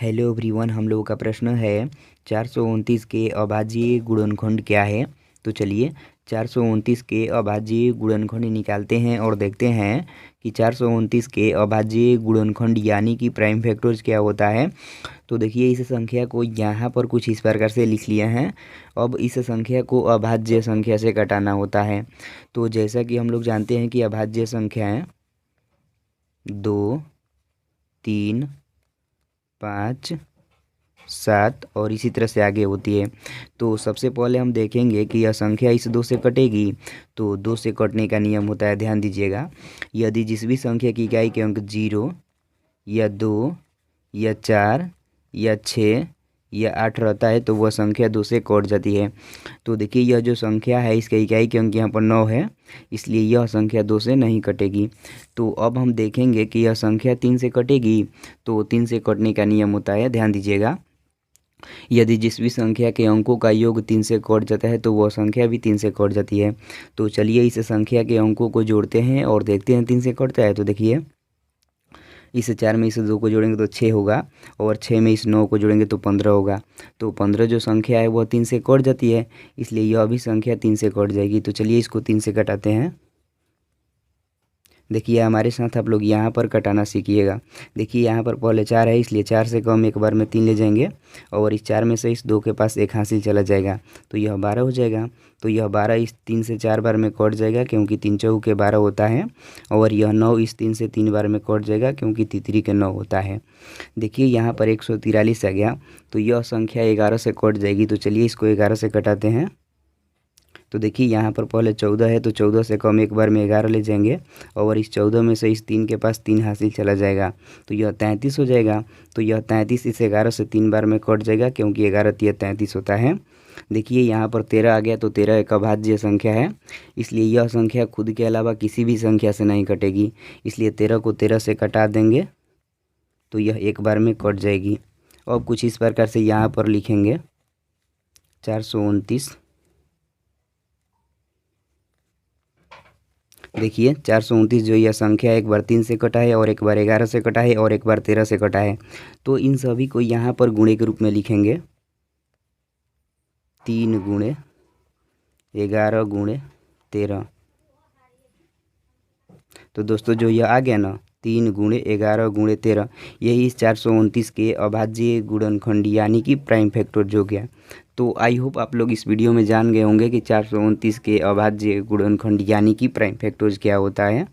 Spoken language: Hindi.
हेलो एवरीवन, हम लोगों का प्रश्न है 429 के अभाज्य गुणनखंड क्या है। तो चलिए 429 के अभाज्य गुणनखंड निकालते हैं और देखते हैं कि 429 के अभाज्य गुणनखंड यानी कि प्राइम फैक्टर्स क्या होता है। तो देखिए इस संख्या को यहाँ पर कुछ इस प्रकार से लिख लिया है। अब इस संख्या को अभाज्य संख्या से घटाना होता है। तो जैसा कि हम लोग जानते हैं कि अभाज्य संख्याएँ 2, 3, 5, 7 और इसी तरह से आगे होती है। तो सबसे पहले हम देखेंगे कि यह संख्या इस 2 से कटेगी। तो 2 से कटने का नियम होता है, ध्यान दीजिएगा। यदि जिस भी संख्या की इकाई के अंक 0 या 2 या 4 या 6 या 8 रहता है तो वह संख्या 2 से कट जाती है। तो देखिए यह जो संख्या है इसके इकाई के अंक यहाँ पर 9 है, इसलिए यह संख्या 2 से नहीं कटेगी। तो अब हम देखेंगे कि यह संख्या 3 से कटेगी। तो 3 से कटने का नियम होता है, ध्यान दीजिएगा। यदि जिस भी संख्या के अंकों का योग 3 से कट जाता है तो वह संख्या भी 3 से कट जाती है। तो चलिए इस संख्या के अंकों को जोड़ते हैं और देखते हैं 3 से कटता है। तो देखिए इस 4 में इस 2 को जोड़ेंगे तो 6 होगा और 6 में इस 9 को जोड़ेंगे तो 15 होगा। तो 15 जो संख्या है वह 3 से कट जाती है, इसलिए यह भी संख्या 3 से कट जाएगी। तो चलिए इसको 3 से घटाते हैं। देखिए हमारे साथ आप लोग यहाँ पर कटाना सीखिएगा। देखिए यहाँ पर पहले 4 है, इसलिए 4 से कम एक बार में 3 ले जाएंगे और इस 4 में से इस 2 के पास एक हासिल चला जाएगा तो यह 12 हो जाएगा। तो यह 12 इस 3 से 4 बार में कट जाएगा क्योंकि 3 चौके 12 होता है, और यह 9 इस 3 से 3 बार में कट जाएगा क्योंकि तीतरी के 9 होता है। देखिए यहाँ पर 143 आ गया, तो यह संख्या 11 से कट जाएगी। तो चलिए इसको 11 से कटाते हैं। तो देखिए यहाँ पर पहले 14 है, तो 14 से कम एक बार में 11 ले जाएंगे और इस 14 में से इस 3 के पास 3 हासिल चला जाएगा तो यह 33 हो जाएगा। तो यह 33 इस 11 से 3 बार में कट जाएगा क्योंकि 11 तिया 33 होता है। देखिए यहाँ पर 13 आ गया, तो 13 एक अभाज्य संख्या है, इसलिए यह संख्या खुद के अलावा किसी भी संख्या से नहीं कटेगी, इसलिए 13 को 13 से कटा देंगे तो यह एक बार में कट जाएगी। अब कुछ इस प्रकार से यहाँ पर लिखेंगे 429। देखिए 429 जो यह संख्या एक बार 3 से कटा है और एक बार 11 से कटा है और एक बार 13 से कटा है। तो इन सभी को यहाँ पर गुणे के रूप में लिखेंगे, 3 गुणे 11 गुणे 13। तो दोस्तों जो यह आ गया ना 3 गुणे 11 गुणे 13, यही इस 429 के अभाज्य गुणनखंड यानी कि प्राइम फैक्टर जो गया। तो आई होप आप लोग इस वीडियो में जान गए होंगे कि 429 के अभाज्य गुणनखंड यानी कि प्राइम फैक्टर्स क्या होता है।